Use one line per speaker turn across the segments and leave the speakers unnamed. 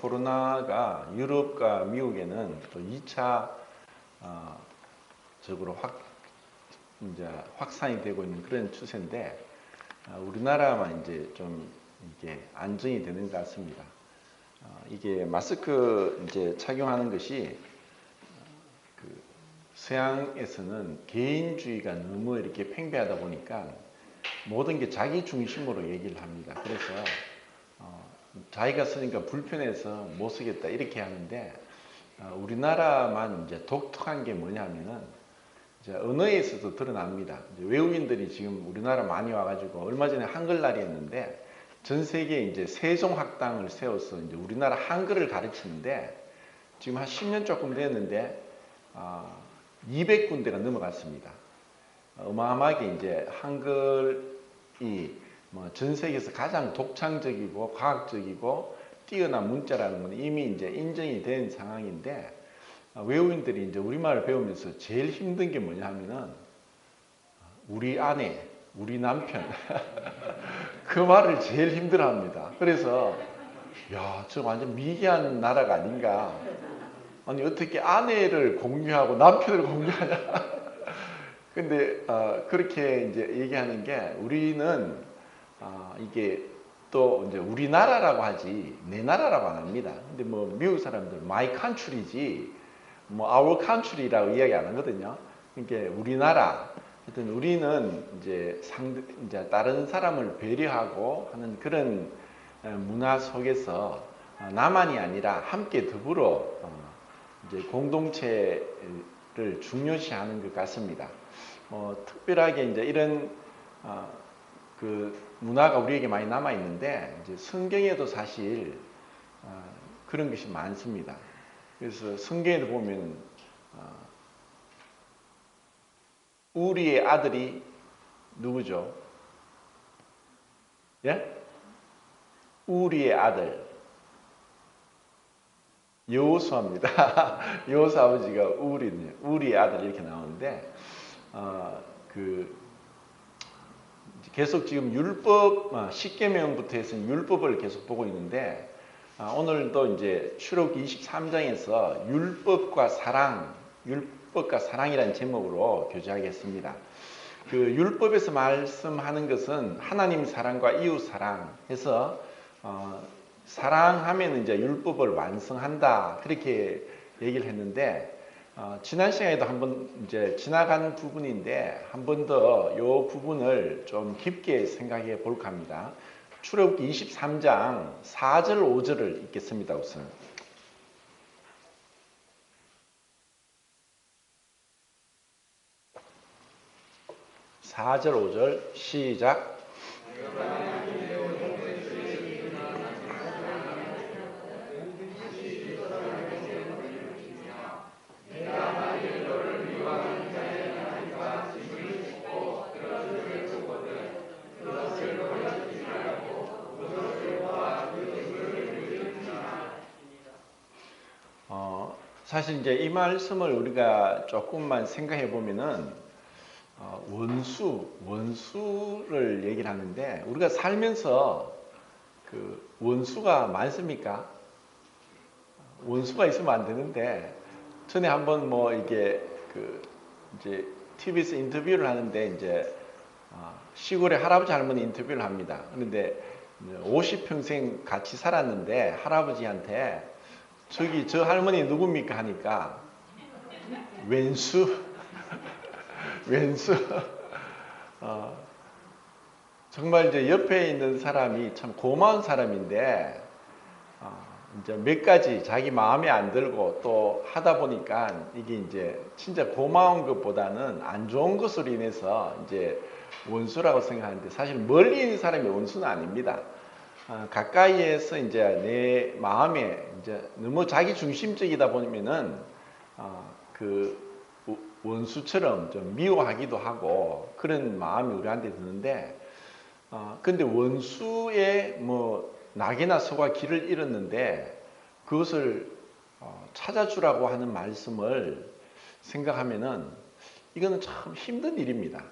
코로나가 유럽과 미국에는 또 2차 적으로 이제 확산이 되고 있는 그런 추세인데 우리나라만 이제 좀 이게 안정이 되는 것 같습니다. 이게 마스크 이제 착용하는 것이 그 서양에서는 개인주의가 너무 이렇게 팽배하다 보니까 모든 게 자기 중심으로 얘기를 합니다. 그래서 자기가 쓰니까 불편해서 못 쓰겠다 이렇게 하는데 우리나라만 이제 독특한 게 뭐냐면은 이제 언어에서도 드러납니다. 이제 외국인들이 지금 우리나라 많이 와가지고 얼마 전에 한글날이었는데 전 세계에 이제 세종학당을 세워서 이제 우리나라 한글을 가르치는데 지금 한 10년 조금 됐는데 200군데가 넘어갔습니다. 어마어마하게 이제 한글이 뭐 전 세계에서 가장 독창적이고 과학적이고 뛰어난 문자라는 건 이미 이제 인정이 된 상황인데 외국인들이 이제 우리말을 배우면서 제일 힘든 게 뭐냐 하면은 우리 아내, 우리 남편 그 말을 제일 힘들어 합니다. 그래서 야, 저 완전 미개한 나라가 아닌가. 아니 어떻게 아내를 공유하고 남편을 공유하냐. 근데 그렇게 이제 얘기하는 게 우리는 이게 또 이제 우리나라라고 하지 내 나라라고 안 합니다. 근데 뭐 미국 사람들 my country지 뭐 our country라고 이야기 안 하거든요. 그러니까 우리나라. 하여튼 우리는 이제 이제 다른 사람을 배려하고 하는 그런 문화 속에서 나만이 아니라 함께 더불어 이제 공동체를 중요시하는 것 같습니다. 특별하게 이제 이런 그 문화가 우리에게 많이 남아 있는데 이제 성경에도 사실 그런 것이 많습니다. 그래서 성경에도 보면 우리의 아들이 누구죠? 예? 우리의 아들 여호수아입니다. 여호수 아버지가 우리의 아들 이렇게 나오는데 계속 지금 율법 10계명부터 해서 율법을 계속 보고 있는데 오늘도 이제 출애굽기 23장에서 율법과 사랑이라는 제목으로 교제하겠습니다. 그 율법에서 말씀하는 것은 하나님 사랑과 이웃 사랑 해서 사랑하면 이제 율법을 완성한다 그렇게 얘기를 했는데 지난 시간에도 한번 이제 지나간 부분인데 한 번 더 이 부분을 좀 깊게 생각해 볼까 합니다. 출애굽기 23장 4절 5절을 읽겠습니다. 우선 4절 5절 시작. 사실 이제 이 말씀을 우리가 조금만 생각해 보면은 원수를 얘기를 하는데 우리가 살면서 그 원수가 많습니까? 원수가 있으면 안 되는데 전에 한번 뭐 이게 이제 TV에서 인터뷰를 하는데 이제 시골에 할아버지 할머니 인터뷰를 합니다. 그런데 50평생 같이 살았는데 할아버지한테 저기 저 할머니 누굽니까 하니까 왼수 정말 이제 옆에 있는 사람이 참 고마운 사람인데 이제 몇 가지 자기 마음에 안 들고 또 하다 보니까 이게 이제 진짜 고마운 것보다는 안 좋은 것으로 인해서 이제 원수라고 생각하는데 사실 멀리 있는 사람이 원수는 아닙니다. 가까이에서 이제 내 마음에 이제 너무 자기 중심적이다 보면은 그 원수처럼 좀 미워하기도 하고 그런 마음이 우리한테 드는데 근데 원수의 뭐 낙이나 소가 길을 잃었는데 그것을 찾아주라고 하는 말씀을 생각하면은 이거는 참 힘든 일입니다.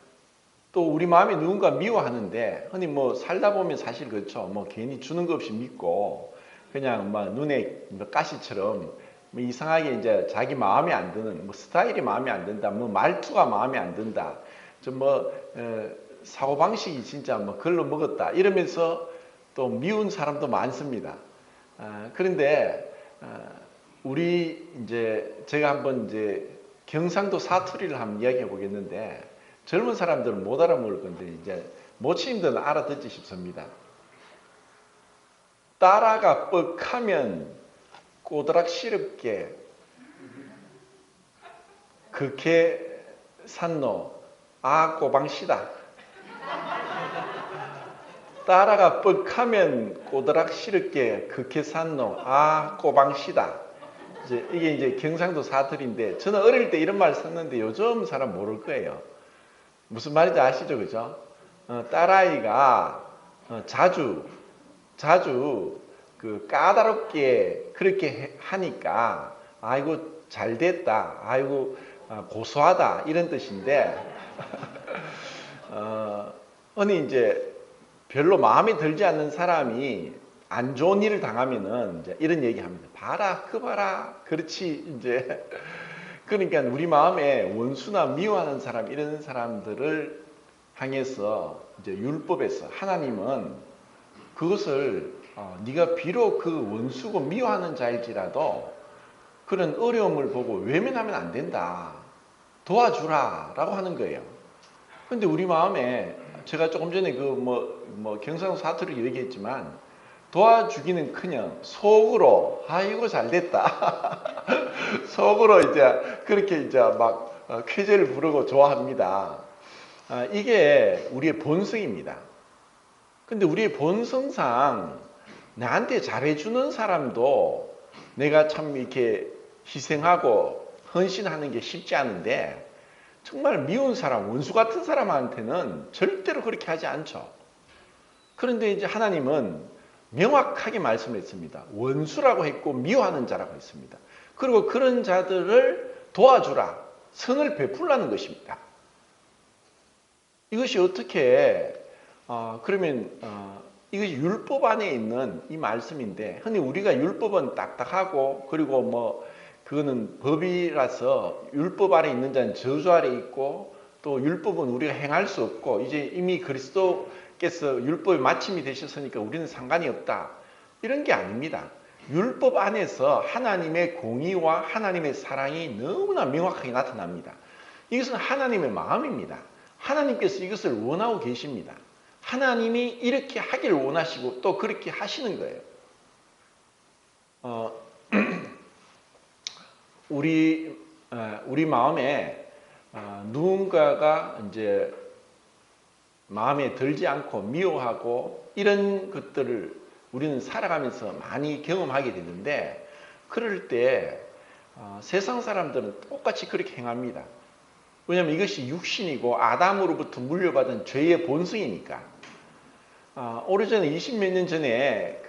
또 우리 마음에 누군가 미워하는데 흔히 뭐 살다 보면 사실 그렇죠. 뭐 괜히 주는 것 없이 믿고 그냥 막 눈에 뭐 가시처럼 뭐 이상하게 이제 자기 마음에 안 드는 뭐 스타일이 마음에 안 든다, 뭐 말투가 마음에 안 든다, 좀뭐 사고 방식이 진짜 뭐 걸러 먹었다 이러면서 또 미운 사람도 많습니다. 그런데 우리 이제 제가 한번 이제 경상도 사투리를 한번 이야기해 보겠는데 젊은 사람들은 못 알아먹을 건데 이제 모치님들은 알아듣지 싶습니다. 따라가 뻑하면 꼬드락시럽게 그렇게 산노 아 꼬방시다. 따라가 뻑하면 꼬드락시럽게 그렇게 산노 아 꼬방시다. 이게 이제 경상도 사투리인데 저는 어릴 때 이런 말 썼는데 요즘 사람 모를 거예요. 무슨 말인지 아시죠, 그죠? 딸아이가 자주 그 까다롭게 그렇게 하니까 아이고 잘 됐다, 아이고 고소하다 이런 뜻인데 아니 이제 별로 마음에 들지 않는 사람이 안 좋은 일을 당하면은 이제 이런 얘기합니다. 봐라, 그 봐라, 그렇지 이제 그러니까 우리 마음에 원수나 미워하는 사람 이런 사람들을 향해서 이제 율법에서 하나님은 그것을 네가 비록 그 원수고 미워하는 자일지라도 그런 어려움을 보고 외면하면 안 된다. 도와주라 라고 하는 거예요. 근데 우리 마음에 제가 조금 전에 그 뭐 경상도 사투리 얘기했지만 도와주기는 커녕 속으로 아이고 잘됐다. 속으로 이제 그렇게 이제 막 쾌재를 부르고 좋아합니다. 이게 우리의 본성입니다. 근데 우리의 본성상 나한테 잘해주는 사람도 내가 참 이렇게 희생하고 헌신하는 게 쉽지 않은데 정말 미운 사람, 원수 같은 사람한테는 절대로 그렇게 하지 않죠. 그런데 이제 하나님은 명확하게 말씀했습니다. 원수라고 했고 미워하는 자라고 했습니다. 그리고 그런 자들을 도와주라, 선을 베풀라는 것입니다. 이것이 어떻게 그러면 이것이 율법 안에 있는 이 말씀인데 흔히 우리가 율법은 딱딱하고 그리고 뭐 그거는 법이라서 율법 아래 있는 자는 저주 아래 있고 또 율법은 우리가 행할 수 없고 이제 이미 그리스도께서 율법의 마침이 되셨으니까 우리는 상관이 없다. 이런 게 아닙니다. 율법 안에서 하나님의 공의와 하나님의 사랑이 너무나 명확하게 나타납니다. 이것은 하나님의 마음입니다. 하나님께서 이것을 원하고 계십니다. 하나님이 이렇게 하기를 원하시고 또 그렇게 하시는 거예요. 우리 마음에 누군가가 이제 마음에 들지 않고 미워하고 이런 것들을 우리는 살아가면서 많이 경험하게 되는데 그럴 때 세상 사람들은 똑같이 그렇게 행합니다. 왜냐하면 이것이 육신이고 아담으로부터 물려받은 죄의 본성이니까. 오래전에 20몇 년 전에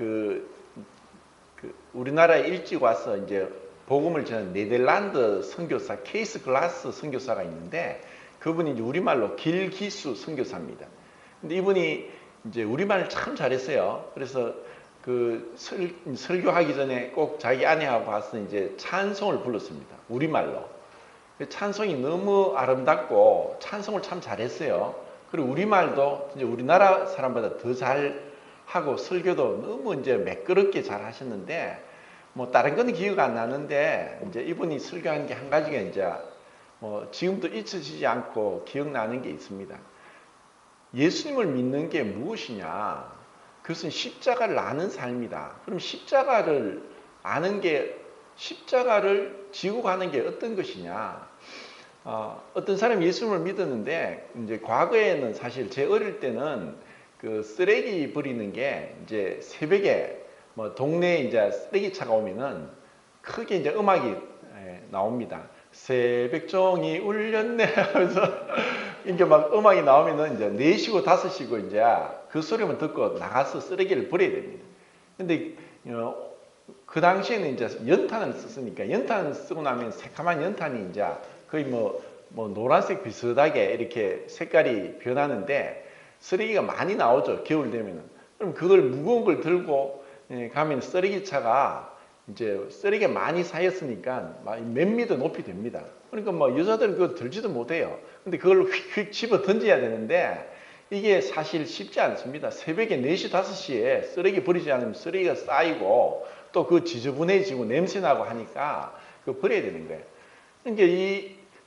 우리나라에 일찍 와서 이제 복음을 전한 네덜란드 선교사 케이스 글라스 선교사가 있는데 그분이 이제 우리말로 길기수 선교사입니다. 근데 이분이 이제 우리말을 참 잘했어요. 그래서 그 설교하기 전에 꼭 자기 아내하고 와서 이제 찬송을 불렀습니다. 우리말로. 찬송이 너무 아름답고 찬송을 참 잘했어요. 그리고 우리말도 이제 우리나라 사람보다 더 잘하고 설교도 너무 이제 매끄럽게 잘 하셨는데 뭐 다른 건 기억 안 나는데 이제 이분이 설교한 게 한 가지가 이제 뭐 지금도 잊혀지지 않고 기억나는 게 있습니다. 예수님을 믿는 게 무엇이냐? 그것은 십자가를 아는 삶이다. 그럼 십자가를 아는 게 십자가를 지고 가는 게 어떤 것이냐? 어떤 사람이 예수님을 믿었는데 이제 과거에는 사실 제 어릴 때는 그 쓰레기 버리는 게 이제 새벽에 뭐 동네에 이제 쓰레기차가 오면은 크게 이제 음악이 나옵니다. 새벽종이 울렸네 하면서 이게 막 음악이 나오면은 이제 4시고 5시고 이제 그 소리만 듣고 나가서 쓰레기를 버려야 됩니다. 근데 그 당시에는 이제 연탄을 썼으니까 연탄을 쓰고 나면 새카만 연탄이 이제 거의 뭐 노란색 비슷하게 이렇게 색깔이 변하는데 쓰레기가 많이 나오죠. 겨울 되면은. 그럼 그걸 무거운 걸 들고 가면 쓰레기차가 이제 쓰레기가 많이 쌓였으니까 몇 미터 높이 됩니다. 그러니까 뭐 여자들은 그거 들지도 못해요. 근데 그걸 휙휙 집어 던져야 되는데 이게 사실 쉽지 않습니다. 새벽에 4시, 5시에 쓰레기 버리지 않으면 쓰레기가 쌓이고 또 그 지저분해지고 냄새나고 하니까 그거 버려야 되는 거예요. 그러니까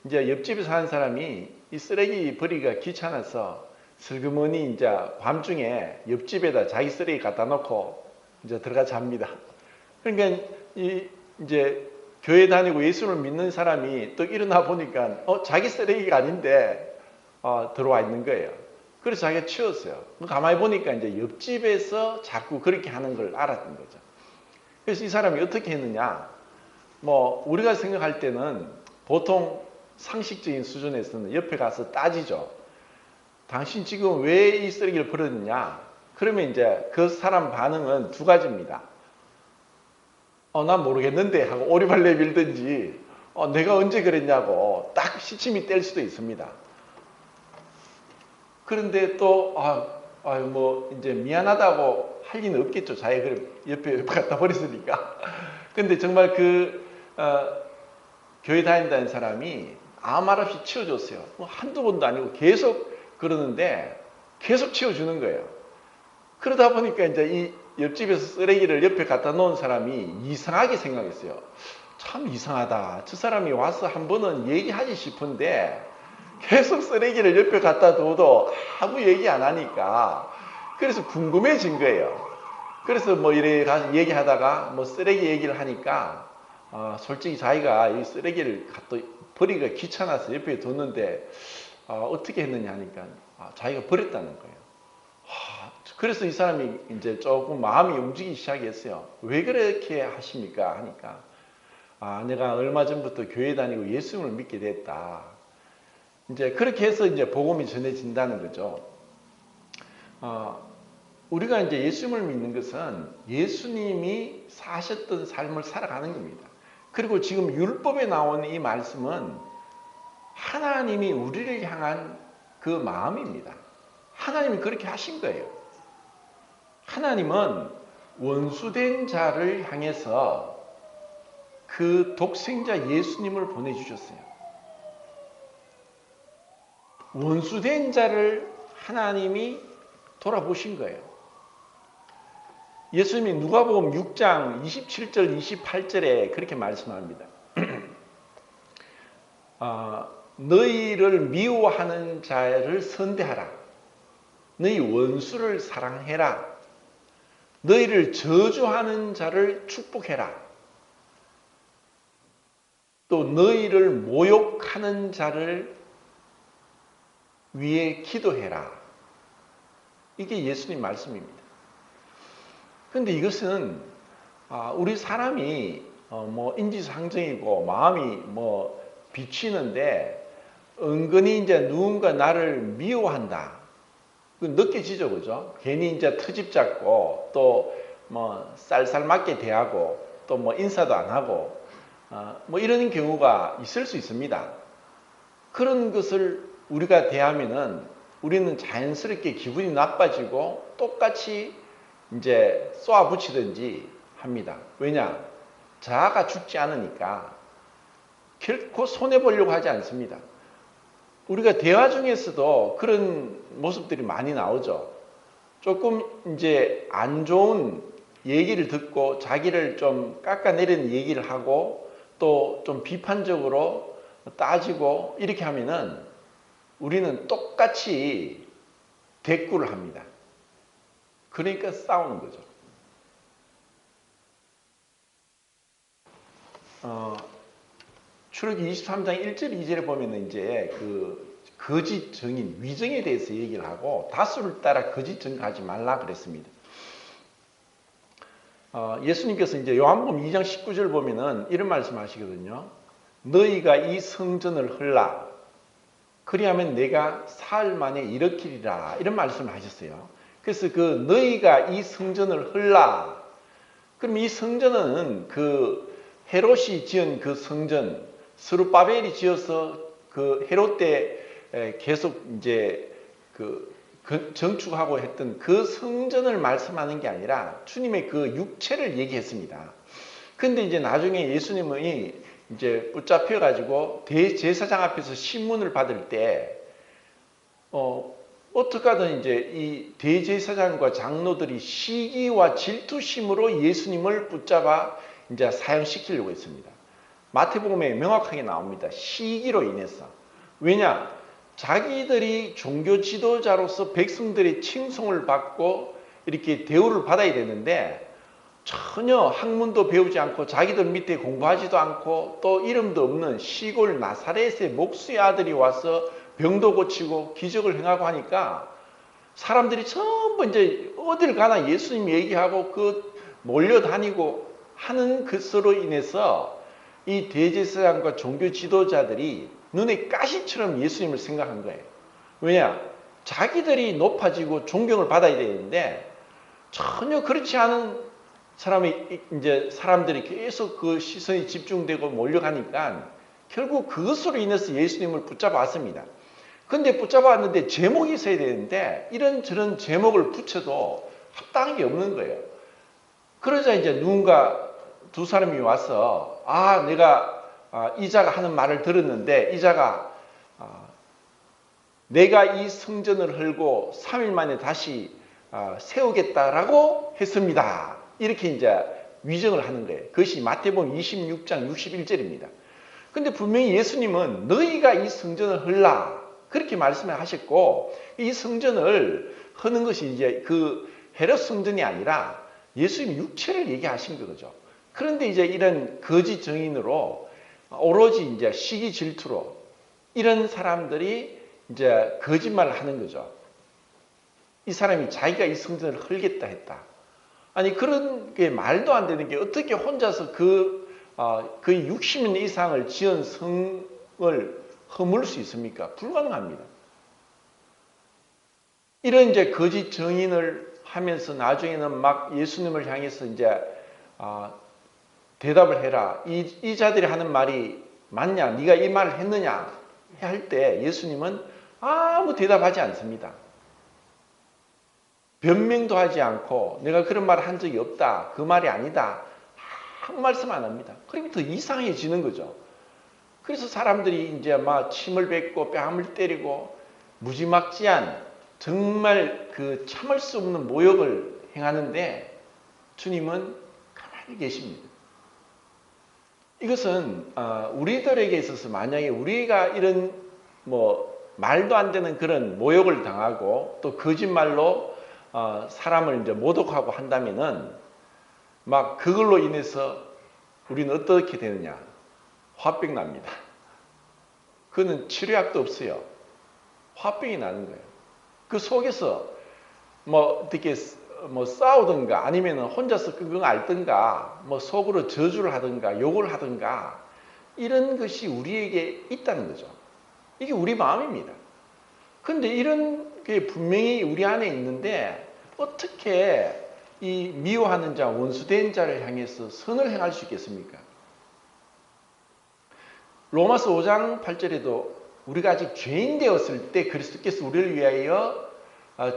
이제 옆집에 사는 사람이 이 쓰레기 버리기가 귀찮아서 슬그머니 이제 밤중에 옆집에다 자기 쓰레기 갖다 놓고 이제 들어가 잡니다. 그러니까 이제 교회 다니고 예수를 믿는 사람이 또 일어나 보니까 자기 쓰레기가 아닌데 들어와 있는 거예요. 그래서 자기가 치웠어요. 가만히 보니까 이제 옆집에서 자꾸 그렇게 하는 걸 알았던 거죠. 그래서 이 사람이 어떻게 했느냐? 뭐 우리가 생각할 때는 보통 상식적인 수준에서는 옆에 가서 따지죠. 당신 지금 왜 이 쓰레기를 버렸느냐? 그러면 이제 그 사람 반응은 두 가지입니다. 난 모르겠는데 하고 오리발레 밀든지 내가 언제 그랬냐고 딱 시침이 뗄 수도 있습니다. 그런데 또 뭐 이제 미안하다고 할 리는 없겠죠. 자기가 옆에 갖다 버렸으니까. 근데 정말 교회 다닌다는 사람이 아무 말 없이 치워줬어요. 뭐 한두 번도 아니고 계속 그러는데 계속 치워주는 거예요. 그러다 보니까 이제 이 옆집에서 쓰레기를 옆에 갖다 놓은 사람이 이상하게 생각했어요. 참 이상하다. 저 사람이 와서 한 번은 얘기하지 싶은데 계속 쓰레기를 옆에 갖다 둬도 아무 얘기 안 하니까 그래서 궁금해진 거예요. 그래서 뭐 이래 가서 얘기하다가 뭐 쓰레기 얘기를 하니까 솔직히 자기가 이 쓰레기를 갖다 버리기가 귀찮아서 옆에 뒀는데 어떻게 했느냐 하니까 자기가 버렸다는 거예요. 그래서 이 사람이 이제 조금 마음이 움직이기 시작했어요. 왜 그렇게 하십니까? 하니까 내가 얼마 전부터 교회 다니고 예수님을 믿게 됐다. 이제 그렇게 해서 이제 복음이 전해진다는 거죠. 우리가 이제 예수님을 믿는 것은 예수님이 사셨던 삶을 살아가는 겁니다. 그리고 지금 율법에 나오는 이 말씀은 하나님이 우리를 향한 그 마음입니다. 하나님이 그렇게 하신 거예요. 하나님은 원수된 자를 향해서 그 독생자 예수님을 보내주셨어요. 원수된 자를 하나님이 돌아보신 거예요. 예수님이 누가복음 6장 27절 28절에 그렇게 말씀합니다. 너희를 미워하는 자를 선대하라. 너희 원수를 사랑해라. 너희를 저주하는 자를 축복해라. 또 너희를 모욕하는 자를 위해 기도해라. 이게 예수님 말씀입니다. 그런데 이것은 우리 사람이 뭐 인지상정이고 마음이 뭐 비치는데 은근히 이제 누군가 나를 미워한다. 느껴지죠, 그죠? 괜히 이제 트집 잡고 또 뭐 쌀쌀맞게 대하고 또 뭐 인사도 안 하고 뭐 이런 경우가 있을 수 있습니다. 그런 것을 우리가 대하면은 우리는 자연스럽게 기분이 나빠지고 똑같이 이제 쏘아붙이든지 합니다. 왜냐? 자아가 죽지 않으니까 결코 손해보려고 하지 않습니다. 우리가 대화 중에서도 그런 모습들이 많이 나오죠. 조금 이제 안 좋은 얘기를 듣고 자기를 좀 깎아내리는 얘기를 하고 또 좀 비판적으로 따지고 이렇게 하면은 우리는 똑같이 대꾸를 합니다. 그러니까 싸우는 거죠. 출애굽기 23장 1절 2절에 보면은 이제 그 거짓 증인, 위증에 대해서 얘기를 하고 다수를 따라 거짓 증거하지 말라 그랬습니다. 예수님께서 이제 요한복음 2장 19절 보면은 이런 말씀하시거든요. 너희가 이 성전을 헐라. 그리하면 내가 사흘 만에 일으키리라. 이런 말씀을 하셨어요. 그래서 그 너희가 이 성전을 헐라. 그럼 이 성전은 그 헤롯이 지은 그 성전, 스룹바벨이 지어서 그 헤롯 때 계속 이제 그 정축하고 했던 그 성전을 말씀하는 게 아니라 주님의 그 육체를 얘기했습니다. 근데 이제 나중에 예수님이 이제 붙잡혀 가지고 대제사장 앞에서 신문을 받을 때 어떻게 하든 이제 이 대제사장과 장로들이 시기와 질투심으로 예수님을 붙잡아 이제 사형시키려고 했습니다. 마태복음에 명확하게 나옵니다. 시기로 인해서. 왜냐? 자기들이 종교 지도자로서 백성들의 칭송을 받고 이렇게 대우를 받아야 되는데 전혀 학문도 배우지 않고 자기들 밑에 공부하지도 않고 또 이름도 없는 시골 나사렛의 목수의 아들이 와서 병도 고치고 기적을 행하고 하니까 사람들이 전부 이제 어딜 가나 예수님 얘기하고 몰려다니고 하는 것으로 인해서 이 대제사장과 종교 지도자들이 눈에 가시처럼 예수님을 생각한 거예요. 왜냐? 자기들이 높아지고 존경을 받아야 되는데 전혀 그렇지 않은 사람들이 계속 그 시선이 집중되고 몰려가니까 결국 그것으로 인해서 예수님을 붙잡았습니다. 근데 붙잡았는데 제목이 있어야 되는데 이런저런 제목을 붙여도 합당한 게 없는 거예요. 그러자 이제 누군가 두 사람이 와서 내가 이자가 하는 말을 들었는데 이자가 내가 이 성전을 헐고 3일 만에 다시 세우겠다라고 했습니다. 이렇게 이제 위정을 하는 거예요. 그것이 마태복음 26장 61절입니다. 근데 분명히 예수님은 너희가 이 성전을 헐라 그렇게 말씀을 하셨고 이 성전을 허는 것이 이제 그 헤롯 성전이 아니라 예수님 육체를 얘기하신 거죠. 그런데 이제 이런 거짓 증인으로 오로지 이제 시기 질투로 이런 사람들이 이제 거짓말을 하는 거죠. 이 사람이 자기가 이 성전을 헐겠다 했다. 아니 그런 게 말도 안 되는 게 어떻게 혼자서 거의 60년 이상을 지은 성을 허물 수 있습니까? 불가능합니다. 이런 이제 거짓 증인을 하면서 나중에는 막 예수님을 향해서 이제 대답을 해라. 이 자들이 하는 말이 맞냐? 네가 이 말을 했느냐? 할 때 예수님은 아무 대답하지 않습니다. 변명도 하지 않고 내가 그런 말을 한 적이 없다. 그 말이 아니다. 아무 말씀 안 합니다. 그러면 더 이상해지는 거죠. 그래서 사람들이 이제 막 침을 뱉고 뺨을 때리고 무지막지한 정말 그 참을 수 없는 모욕을 행하는데 주님은 가만히 계십니다. 이것은 우리들에게 있어서 만약에 우리가 이런 말도 안 되는 그런 모욕을 당하고 또 거짓말로 사람을 이제 모독하고 한다면은 막 그걸로 인해서 우리는 어떻게 되느냐? 화병 납니다. 그거는 치료약도 없어요. 화병이 나는 거예요. 그 속에서 어떻게 싸우든가 아니면 혼자서 끙끙 앓든가 속으로 저주를 하든가 욕을 하든가 이런 것이 우리에게 있다는 거죠. 이게 우리 마음입니다. 그런데 이런 게 분명히 우리 안에 있는데 어떻게 이 미워하는 자, 원수된 자를 향해서 선을 행할 수 있겠습니까? 로마서 5장 8절에도 우리가 아직 죄인 되었을 때 그리스도께서 우리를 위하여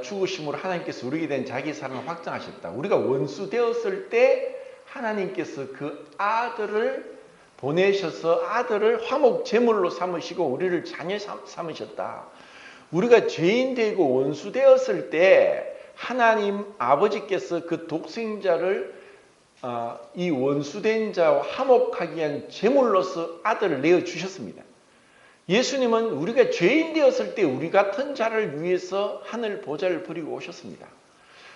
죽으심으로 하나님께서 우리에게 된 자기 사랑을 확정하셨다. 우리가 원수 되었을 때 하나님께서 그 아들을 보내셔서 아들을 화목 제물로 삼으시고 우리를 자녀 삼으셨다. 우리가 죄인 되고 원수 되었을 때 하나님 아버지께서 그 독생자를 이 원수된 자와 화목하기 위한 제물로서 아들을 내어주셨습니다. 예수님은 우리가 죄인 되었을 때 우리 같은 자를 위해서 하늘 보좌를 버리고 오셨습니다.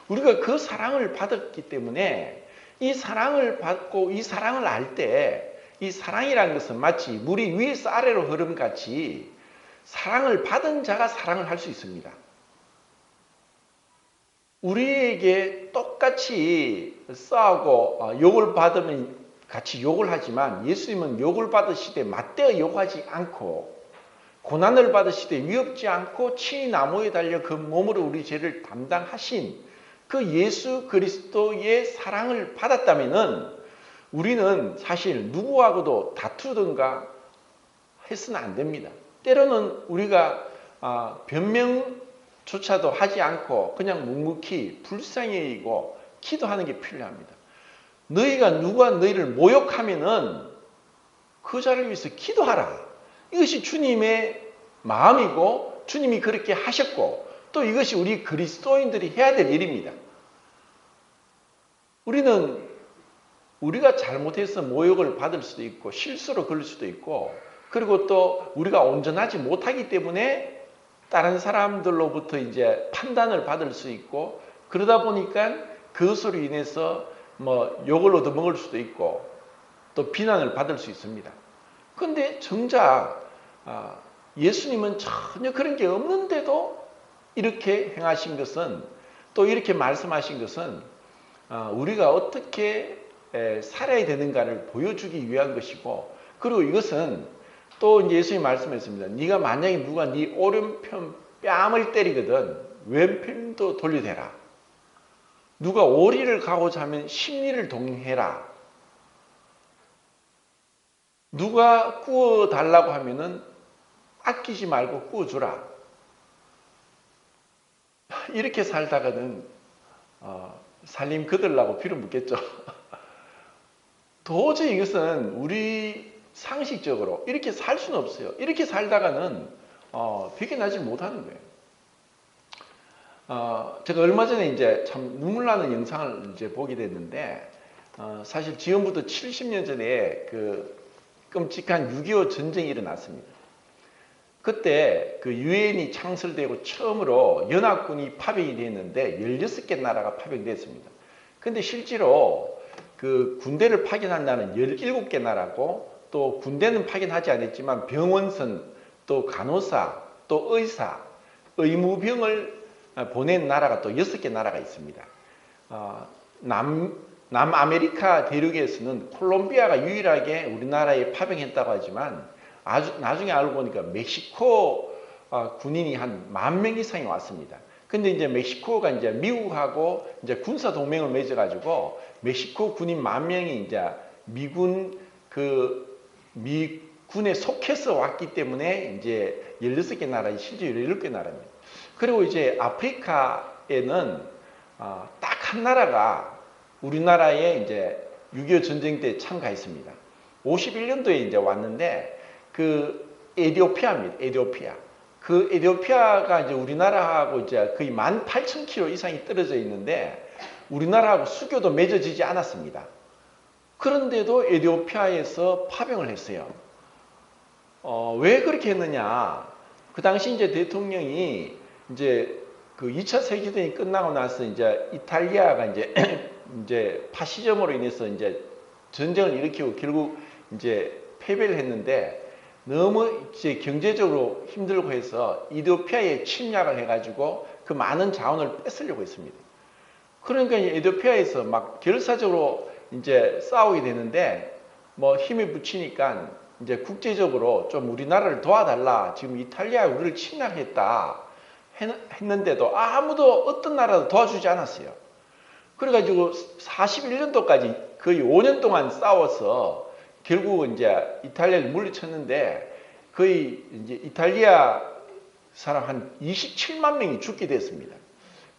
우리가 그 사랑을 받았기 때문에 이 사랑을 받고 이 사랑을 알 때 이 사랑이라는 것은 마치 물이 위에서 아래로 흐름같이 사랑을 받은 자가 사랑을 할 수 있습니다. 우리에게 똑같이 싸우고 욕을 받으면 같이 욕을 하지만 예수님은 욕을 받으시되 맞대어 욕하지 않고 고난을 받으시되 위협지 않고 친히 나무에 달려 그 몸으로 우리 죄를 담당하신 그 예수 그리스도의 사랑을 받았다면은 우리는 사실 누구하고도 다투든가 해서는 안 됩니다. 때로는 우리가 변명 조차도 하지 않고 그냥 묵묵히 불쌍히 여기고 기도하는 게 필요합니다. 너희가 누가 너희를 모욕하면은 그 자를 위해서 기도하라. 이것이 주님의 마음이고 주님이 그렇게 하셨고 또 이것이 우리 그리스도인들이 해야 될 일입니다. 우리가 잘못해서 모욕을 받을 수도 있고 실수로 걸릴 수도 있고 그리고 또 우리가 온전하지 못하기 때문에 다른 사람들로부터 이제 판단을 받을 수 있고 그러다 보니까 그것으로 인해서 뭐 욕을 얻어먹을 수도 있고 또 비난을 받을 수 있습니다. 그런데 정작 예수님은 전혀 그런 게 없는데도 이렇게 행하신 것은 또 이렇게 말씀하신 것은 우리가 어떻게 살아야 되는가를 보여주기 위한 것이고 그리고 이것은 또 이제 예수님이 말씀했습니다. 네가 만약에 누가 네 오른편 뺨을 때리거든 왼편도 돌려대라. 누가 오리를 가고자 하면 십리를 동행해라. 누가 구워달라고 하면은 아끼지 말고 구워주라. 이렇게 살다가는 살림 거들라고 비를 묻겠죠. 도저히 이것은 우리 상식적으로 이렇게 살 수는 없어요. 이렇게 살다가는 비껴나지 못하는 거예요. 제가 얼마 전에 이제 참 눈물 나는 영상을 이제 보게 됐는데 사실 지금부터 70년 전에 그 끔찍한 6.25 전쟁이 일어났습니다. 그때 그 유엔이 창설되고 처음으로 연합군이 파병이 됐는데 16개 나라가 파병됐습니다. 근데 실제로 그 군대를 파견한 나라는 17개 나라고 또 군대는 파견하지 않았지만 병원선, 또 간호사, 또 의사, 의무병을 보낸 나라가 또 6개 나라가 있습니다. 남아메리카 대륙에서는 콜롬비아가 유일하게 우리나라에 파병했다고 하지만 나중에 알고 보니까 멕시코 군인이 한 10,000명 이상이 왔습니다. 근데 이제 멕시코가 이제 미국하고 이제 군사 동맹을 맺어가지고 멕시코 군인 10,000명이 이제 미군에 속해서 왔기 때문에 이제 16개 나라, 실제 17개 나라입니다. 그리고 이제 아프리카에는 딱 한 나라가 우리나라에 이제 6.25 전쟁 때 참가했습니다. 51년도에 이제 왔는데 그 에티오피아입니다. 에티오피아. 그 에티오피아가 이제 우리나라하고 이제 거의 18,000km 이상이 떨어져 있는데 우리나라하고 수교도 맺어지지 않았습니다. 그런데도 에티오피아에서 파병을 했어요. 왜 그렇게 했느냐? 그 당시 이제 대통령이 이제 그 2차 세계대전이 끝나고 나서 이제 이탈리아가 이제 파시즘으로 인해서 이제 전쟁을 일으키고 결국 이제 패배를 했는데 너무 이제 경제적으로 힘들고 해서 에티오피아에 침략을 해가지고 그 많은 자원을 뺏으려고 했습니다. 그러니까 에티오피아에서 막 결사적으로 이제 싸우게 되는데 뭐 힘이 붙이니까 이제 국제적으로 좀 우리나라를 도와달라. 지금 이탈리아가 우리를 침략했다. 했는데도 아무도 어떤 나라도 도와주지 않았어요. 그래가지고 41년도까지 거의 5년 동안 싸워서 결국은 이제 이탈리아를 물리쳤는데 거의 이제 이탈리아 사람 한 27만 명이 죽게 됐습니다.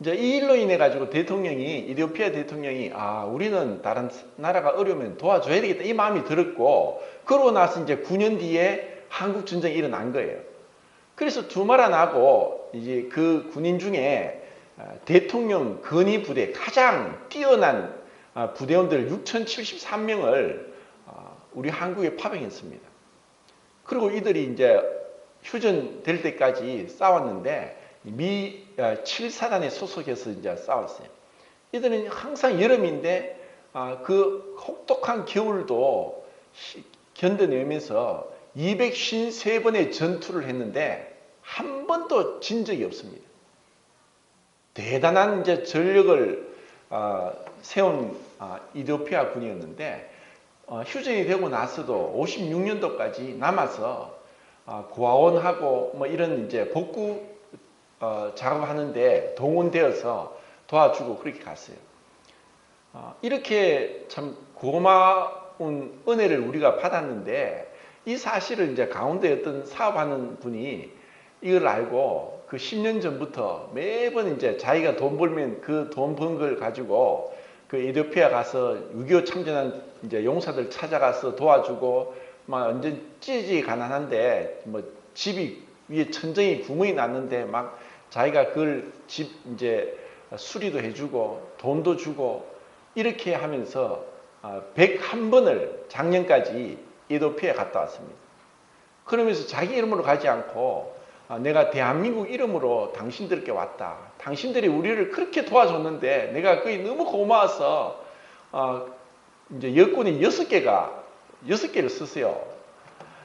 이제 이 일로 인해 가지고 대통령이 에티오피아 대통령이 우리는 다른 나라가 어려우면 도와줘야 되겠다 이 마음이 들었고 그러고 나서 이제 9년 뒤에 한국 전쟁이 일어난 거예요. 그래서 두말 안 하고 이제 그 군인 중에 대통령 건의 부대 가장 뛰어난 부대원들 6,073명을 우리 한국에 파병했습니다. 그리고 이들이 이제 휴전될 때까지 싸웠는데 미 7사단에 소속해서 이제 싸웠어요. 이들은 항상 여름인데 그 혹독한 겨울도 견뎌내면서 253번의 전투를 했는데 한 번도 진 적이 없습니다. 대단한 이제 전력을 세운 이티오피아 군이었는데 휴전이 되고 나서도 56년도까지 남아서 고아원하고 뭐 이런 이제 복구 작업하는데 동원되어서 도와주고 그렇게 갔어요. 이렇게 참 고마운 은혜를 우리가 받았는데 이 사실을 이제 가운데 어떤 사업하는 분이 이걸 알고 그 10년 전부터 매번 이제 자기가 돈 벌면 그 돈 번 걸 가지고 그 에티오피아 가서 6.25 참전한 이제 용사들 찾아가서 도와주고 막 완전 찌지 가난한데 뭐 집이 위에 천정이 구멍이 났는데 막 자기가 그걸 집 이제 수리도 해주고 돈도 주고 이렇게 하면서 101번을 작년까지 에티오피아에 갔다 왔습니다. 그러면서 자기 이름으로 가지 않고 내가 대한민국 이름으로 당신들께 왔다. 당신들이 우리를 그렇게 도와줬는데 내가 그게 너무 고마워서 이제 여권이 6개를 쓰세요.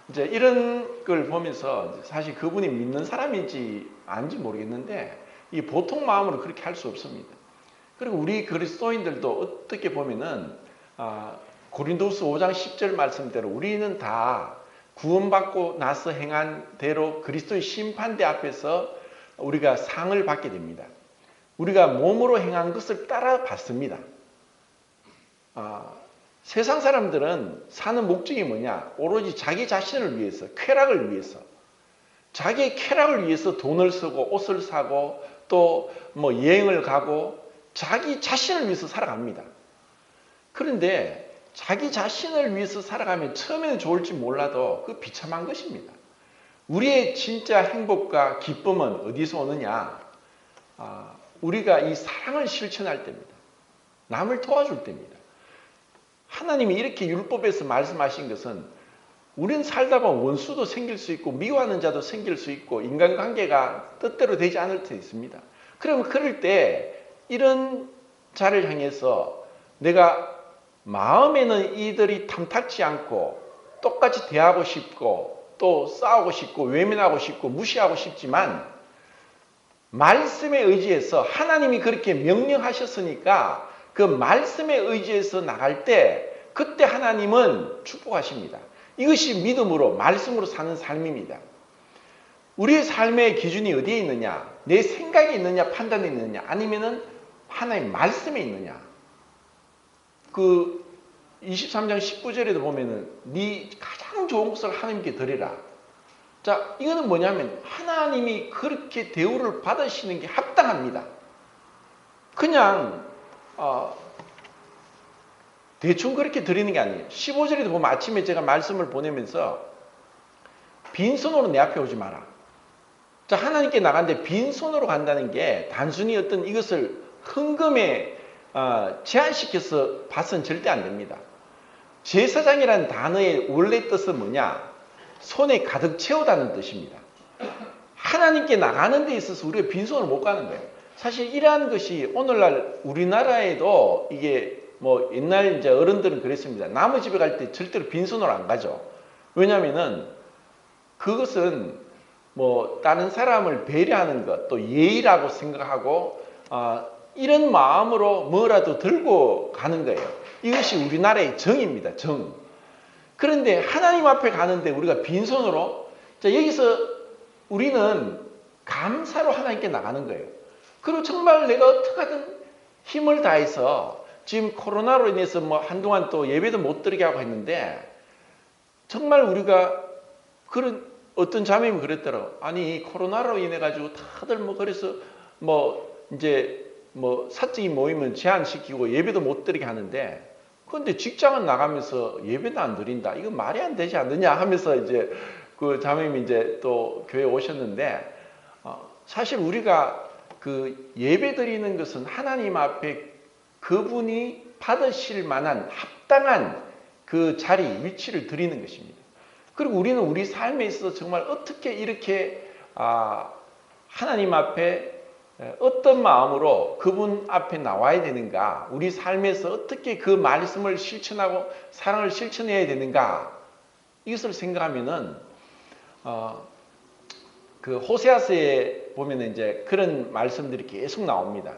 이제 이런 걸 보면서 사실 그분이 믿는 사람인지 아닌지 모르겠는데 이 보통 마음으로 그렇게 할 수 없습니다. 그리고 우리 그리스도인들도 어떻게 보면은 고린도후서 5장 10절 말씀대로 우리는 다 구원받고 나서 행한 대로 그리스도의 심판대 앞에서 우리가 상을 받게 됩니다. 우리가 몸으로 행한 것을 따라 받습니다. 세상 사람들은 사는 목적이 뭐냐? 오로지 자기 자신을 위해서, 쾌락을 위해서. 자기의 쾌락을 위해서 돈을 쓰고 옷을 사고 또 뭐 여행을 가고 자기 자신을 위해서 살아갑니다. 그런데 자기 자신을 위해서 살아가면 처음에는 좋을지 몰라도 그 비참한 것입니다. 우리의 진짜 행복과 기쁨은 어디서 오느냐? 우리가 이 사랑을 실천할 때입니다. 남을 도와줄 때입니다. 하나님이 이렇게 율법에서 말씀하신 것은 우리는 살다 보면 원수도 생길 수 있고 미워하는 자도 생길 수 있고 인간관계가 뜻대로 되지 않을 때 있습니다. 그러면 그럴 때 이런 자를 향해서 내가 마음에는 이들이 탐탁지 않고 똑같이 대하고 싶고 또 싸우고 싶고 외면하고 싶고 무시하고 싶지만 말씀에 의지해서 하나님이 그렇게 명령하셨으니까 그 말씀에 의지해서 나갈 때 그때 하나님은 축복하십니다. 이것이 믿음으로 말씀으로 사는 삶입니다. 우리의 삶의 기준이 어디에 있느냐? 내 생각에 있느냐? 판단에 있느냐? 아니면은 하나님 말씀에 있느냐? 그 23장 19절에도 보면은 네 가장 좋은 것을 하나님께 드리라. 자, 이거는 뭐냐면 하나님이 그렇게 대우를 받으시는 게 합당합니다. 그냥 대충 그렇게 드리는 게 아니에요. 15절에도 보면 아침에 제가 말씀을 보내면서 빈손으로 내 앞에 오지 마라. 자, 하나님께 나갔는데 빈손으로 간다는 게 단순히 어떤 이것을 헌금에 제한시켜서 봐서는 절대 안 됩니다. 제사장이라는 단어의 원래 뜻은 뭐냐? 손에 가득 채우다는 뜻입니다. 하나님께 나가는 데 있어서 우리가 빈손으로 못 가는 거예요. 사실 이러한 것이 오늘날 우리나라에도 이게 뭐 옛날 이제 어른들은 그랬습니다. 남의 집에 갈 때 절대로 빈손으로 안 가죠. 왜냐면은 그것은 뭐 다른 사람을 배려하는 것, 또 예의라고 생각하고 이런 마음으로 뭐라도 들고 가는 거예요. 이것이 우리나라의 정입니다. 정. 그런데 하나님 앞에 가는데 우리가 빈손으로 자 여기서 우리는 감사로 하나님께 나가는 거예요. 그리고 정말 내가 어떻게든 힘을 다해서 지금 코로나로 인해서 뭐 한동안 또 예배도 못 드리게 하고 했는데 정말 우리가 그런 어떤 자매님이 그랬더라고. 아니 코로나로 인해 가지고 다들 뭐 그래서 뭐 이제 뭐 사적인 모임은 제한시키고 예배도 못 드리게 하는데 그런데 직장은 나가면서 예배도 안 드린다. 이거 말이 안 되지 않느냐 하면서 이제 그 자매님이 이제 또 교회에 오셨는데 사실 우리가 그 예배 드리는 것은 하나님 앞에 그분이 받으실 만한 합당한 그 자리, 위치를 드리는 것입니다. 그리고 우리는 우리 삶에 있어서 정말 어떻게 이렇게 하나님 앞에 어떤 마음으로 그분 앞에 나와야 되는가, 우리 삶에서 어떻게 그 말씀을 실천하고 사랑을 실천해야 되는가, 이것을 생각하면은 그 호세아서에 보면 이제 그런 말씀들이 계속 나옵니다.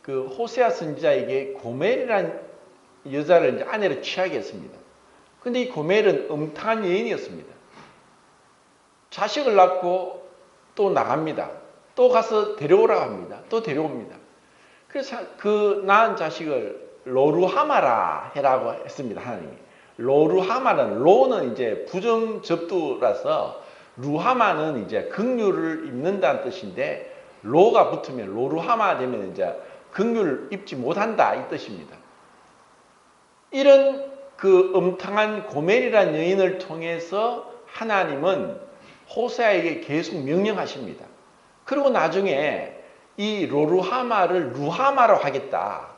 그 호세아 선지자에게 고멜이라는 여자를 이제 아내로 취하게 했습니다. 근데 이 고멜은 음탕한 여인이었습니다. 자식을 낳고 또 나갑니다. 또 가서 데려오라고 합니다. 또 데려옵니다. 그래서 그 낳은 자식을 로루하마라 해라고 했습니다. 하나님이. 로루하마는 로는 이제 부정접두라서 루하마는 이제 긍휼을 입는다는 뜻인데 로가 붙으면 로루하마 되면 이제 긍휼을 입지 못한다 이 뜻입니다. 이런 그 음탕한 고멜이라는 여인을 통해서 하나님은 호세아에게 계속 명령하십니다. 그리고 나중에 이 로루하마를 루하마로 하겠다.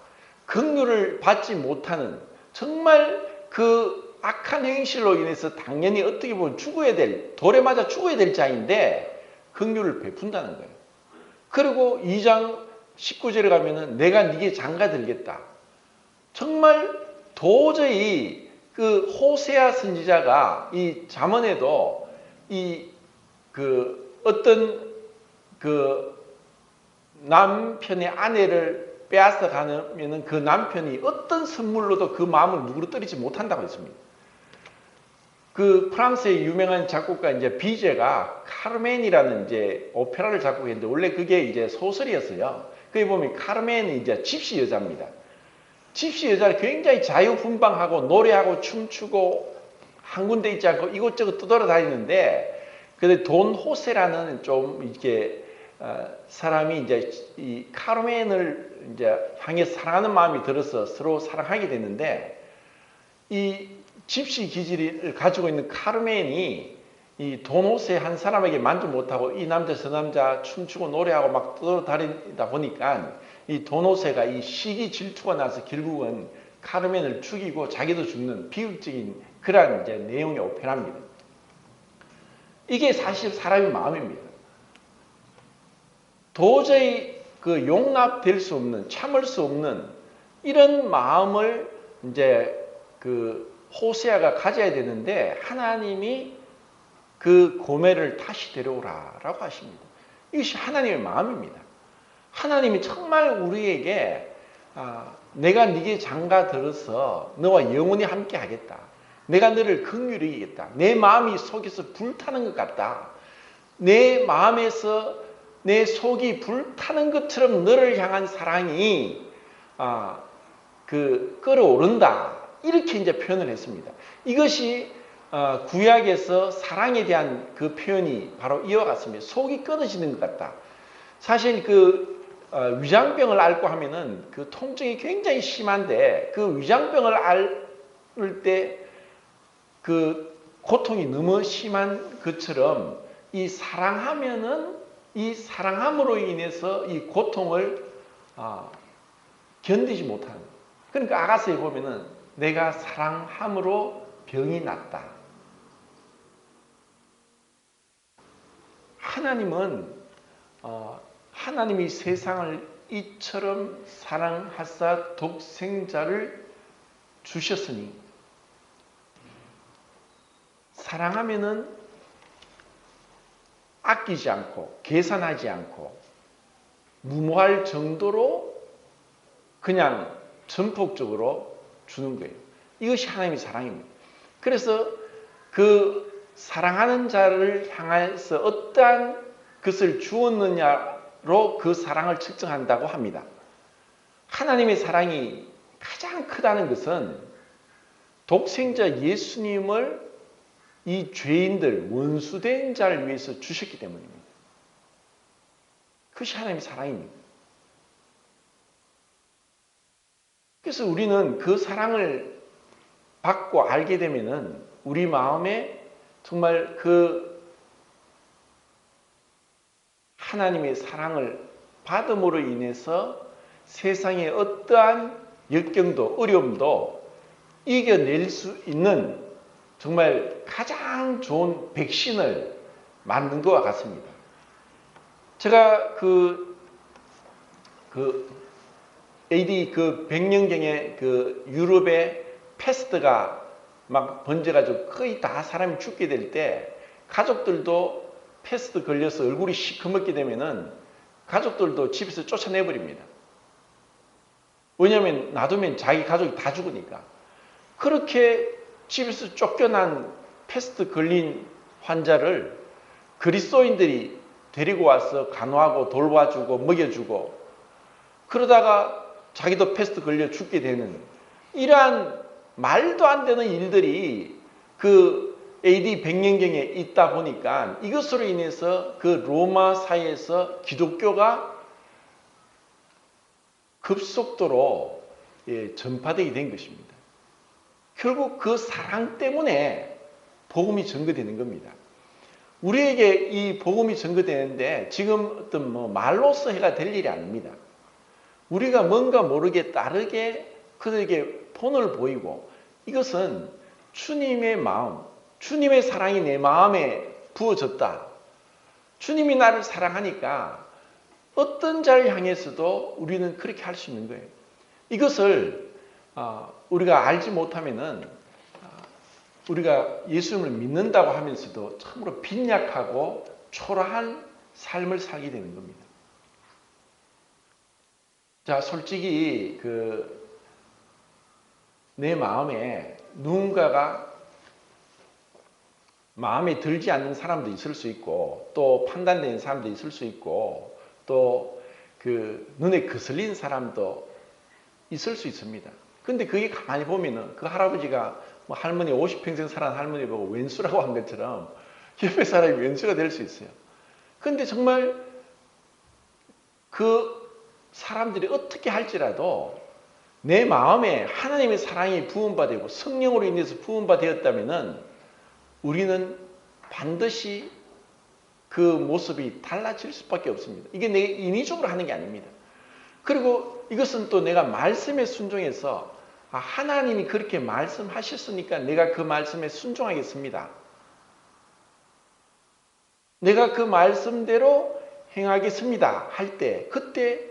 긍휼을 받지 못하는 정말 그 악한 행실로 인해서 당연히 어떻게 보면 죽어야 될, 돌에 맞아 죽어야 될 자인데 긍휼을 베푼다는 거예요. 그리고 2장 19절에 가면은 내가 네게 장가 들겠다. 정말 도저히 그 호세아 선지자가 이 잠언에도 이 그 어떤 그 남편의 아내를 빼앗아 가면은 그 남편이 어떤 선물로도 그 마음을 누그러뜨리지 못한다고 했습니다. 그 프랑스의 유명한 작곡가 이제 비제가 카르멘이라는 이제 오페라를 작곡했는데 원래 그게 이제 소설이었어요. 거기 보면 카르멘은 이제 집시 여자입니다. 집시 여자를 굉장히 자유분방하고 노래하고 춤추고 한 군데 있지 않고 이곳저곳 떠돌아다니는데 근데 돈 호세라는 좀 이렇게 사람이 이제 이 카르멘을 이제 향해 사랑하는 마음이 들어서 서로 사랑하게 됐는데 이 집시 기질을 가지고 있는 카르멘이 이 돈 호세 한 사람에게 만족 못하고 이 남자 저 남자 춤추고 노래하고 막 떠돌아다니다 보니까 이 돈 호세가 이 시기 질투가 나서 결국은 카르멘을 죽이고 자기도 죽는 비극적인 그런 이제 내용의 오페라입니다. 이게 사실 사람의 마음입니다. 도저히 그 용납될 수 없는, 참을 수 없는 이런 마음을 이제 그 호세아가 가져야 되는데 하나님이 그 고멜을 다시 데려오라라고 하십니다. 이것이 하나님의 마음입니다. 하나님이 정말 우리에게 내가 네게 장가 들어서 너와 영원히 함께 하겠다. 내가 너를 긍휼히 여기겠다. 내 마음이 속에서 불타는 것 같다. 내 마음에서 내 속이 불타는 것처럼 너를 향한 사랑이 그 끓어오른다. 이렇게 이제 표현을 했습니다. 이것이 구약에서 사랑에 대한 그 표현이 바로 이와 같습니다. 속이 끊어지는 것 같다. 사실 그 위장병을 앓고 하면은 그 통증이 굉장히 심한데 그 위장병을 앓을 때 그 고통이 너무 심한 것처럼 이 사랑하면은 이 사랑함으로 인해서 이 고통을 견디지 못하는. 그러니까 아가서에 보면은 내가 사랑함으로 병이 낫다. 하나님은 하나님이 세상을 이처럼 사랑하사 독생자를 주셨으니 사랑하면은 아끼지 않고 계산하지 않고 무모할 정도로 그냥 전폭적으로 주는 거예요. 이것이 하나님의 사랑입니다. 그래서 그 사랑하는 자를 향해서 어떠한 것을 주었느냐로 그 사랑을 측정한다고 합니다. 하나님의 사랑이 가장 크다는 것은 독생자 예수님을 이 죄인들, 원수된 자를 위해서 주셨기 때문입니다. 그것이 하나님의 사랑입니다. 그래서 우리는 그 사랑을 받고 알게 되면은 우리 마음에 정말 그 하나님의 사랑을 받음으로 인해서 세상의 어떠한 역경도 어려움도 이겨낼 수 있는 정말 가장 좋은 백신을 만든 것과 같습니다. 제가 AD 100년경에 유럽에 패스트가 막 번져가지고 거의 다 사람이 죽게 될 때 가족들도 패스트 걸려서 얼굴이 시커멓게 되면은 가족들도 집에서 쫓아내버립니다. 왜냐하면 놔두면 자기 가족이 다 죽으니까. 그렇게 집에서 쫓겨난 패스트 걸린 환자를 그리스도인들이 데리고 와서 간호하고 돌봐주고 먹여주고 그러다가 자기도 패스트 걸려 죽게 되는 이러한 말도 안 되는 일들이 그 AD 100년경에 있다 보니까 이것으로 인해서 그 로마 사회에서 기독교가 급속도로 전파되게 된 것입니다. 결국 그 사랑 때문에 복음이 전거되는 겁니다. 우리에게 이 복음이 전거되는데 지금 어떤 말로써 해가 될 일이 아닙니다. 우리가 뭔가 모르게 다르게 그들에게 본을 보이고 이것은 주님의 마음, 주님의 사랑이 내 마음에 부어졌다. 주님이 나를 사랑하니까 어떤 자를 향해서도 우리는 그렇게 할 수 있는 거예요. 이것을 우리가 알지 못하면은 우리가 예수님을 믿는다고 하면서도 참으로 빈약하고 초라한 삶을 살게 되는 겁니다. 자, 솔직히 내 마음에 누군가가 마음에 들지 않는 사람도 있을 수 있고 또 판단되는 사람도 있을 수 있고 또 눈에 거슬린 사람도 있을 수 있습니다. 근데 그게 가만히 보면은 그 할아버지가 할머니 50평생 살아난 할머니 보고 왼수라고 한 것처럼 옆에 사람이 왼수가 될 수 있어요. 근데 정말 그 사람들이 어떻게 할지라도 내 마음에 하나님의 사랑이 부음바 되고 성령으로 인해서 부음바 되었다면은 우리는 반드시 그 모습이 달라질 수밖에 없습니다. 이게 내 인위적으로 하는 게 아닙니다. 그리고 이것은 또 내가 말씀에 순종해서 하나님이 그렇게 말씀하셨으니까 내가 그 말씀에 순종하겠습니다. 내가 그 말씀대로 행하겠습니다. 할 때 그때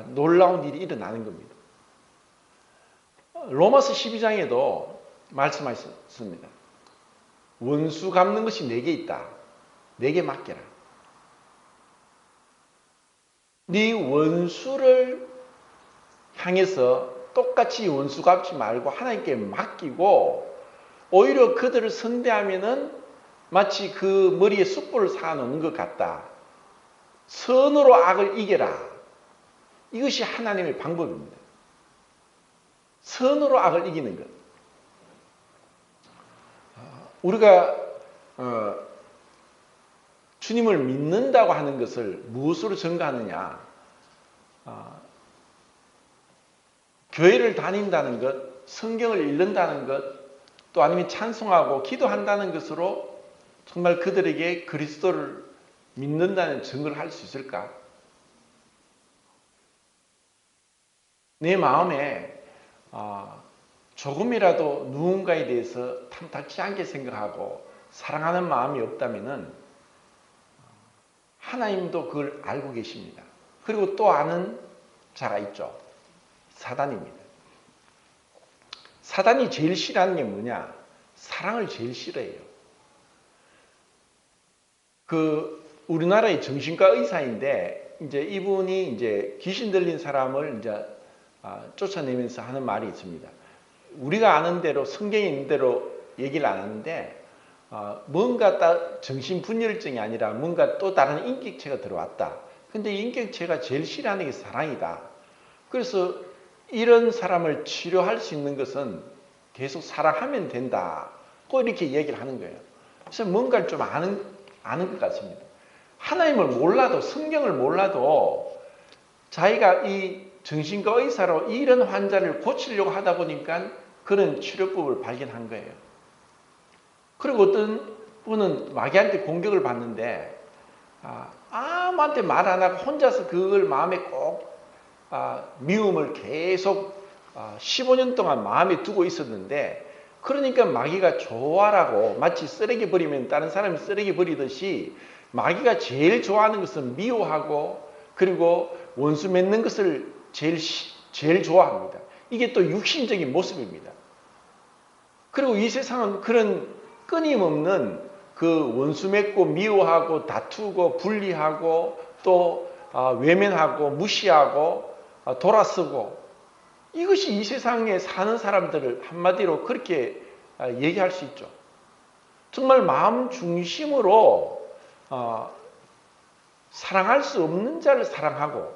놀라운 일이 일어나는 겁니다. 로마서 12장에도 말씀하셨습니다. 원수 갚는 것이 내게 있다. 내게 맡겨라. 네 원수를 향해서 똑같이 원수 갚지 말고 하나님께 맡기고 오히려 그들을 선대하면은 마치 그 머리에 숯불을 쌓아놓는 것 같다. 선으로 악을 이겨라. 이것이 하나님의 방법입니다. 선으로 악을 이기는 것. 우리가 주님을 믿는다고 하는 것을 무엇으로 증거하느냐? 교회를 다닌다는 것, 성경을 읽는다는 것, 또 아니면 찬송하고 기도한다는 것으로 정말 그들에게 그리스도를 믿는다는 증거를 할 수 있을까? 내 마음에 조금이라도 누군가에 대해서 탐탁지 않게 생각하고 사랑하는 마음이 없다면은 하나님도 그걸 알고 계십니다. 그리고 또 아는 자가 있죠. 사단입니다. 사단이 제일 싫어하는 게 뭐냐? 사랑을 제일 싫어해요. 우리나라의 정신과 의사인데 이제 이분이 이제 귀신 들린 사람을 이제 쫓아내면서 하는 말이 있습니다. 우리가 아는 대로 성경에 있는 대로 얘기를 안 하는데 뭔가 정신분열증이 아니라 뭔가 또 다른 인격체가 들어왔다. 근데 인격체가 제일 싫어하는 게 사랑이다. 그래서 이런 사람을 치료할 수 있는 것은 계속 사랑하면 된다. 꼭 이렇게 얘기를 하는 거예요. 그래서 뭔가를 좀 아는 것 같습니다. 하나님을 몰라도 성경을 몰라도 자기가 이 정신과 의사로 이런 환자를 고치려고 하다 보니까 그런 치료법을 발견한 거예요. 그리고 어떤 분은 마귀한테 공격을 받는데 아무한테 말 안 하고 혼자서 그걸 마음에 꼭 미움을 계속 15년 동안 마음에 두고 있었는데 그러니까 마귀가 좋아라고 마치 쓰레기 버리면 다른 사람이 쓰레기 버리듯이 마귀가 제일 좋아하는 것은 미워하고 그리고 원수 맺는 것을 제일 좋아합니다. 이게 또 육신적인 모습입니다. 그리고 이 세상은 그런 끊임없는 그 원수 맺고 미워하고 다투고 분리하고 또 외면하고 무시하고 돌아서고 이것이 이 세상에 사는 사람들을 한마디로 그렇게 얘기할 수 있죠. 정말 마음 중심으로 사랑할 수 없는 자를 사랑하고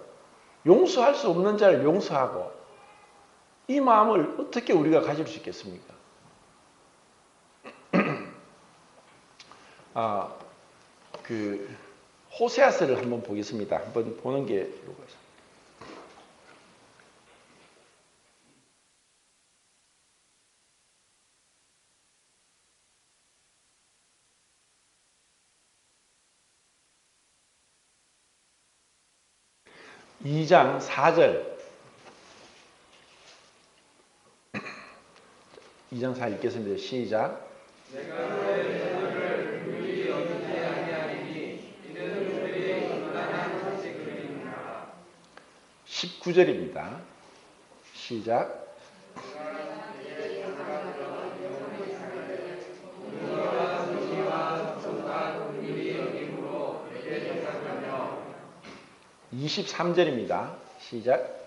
용서할 수 없는 자를 용서하고 이 마음을 어떻게 우리가 가질 수 있겠습니까? 아, 호세아서를 한번 보겠습니다. 한번 보는 게 2장 4절 2장 4 읽겠습니다. 시작. 19절입니다. 시작. (23절입니다) 시작.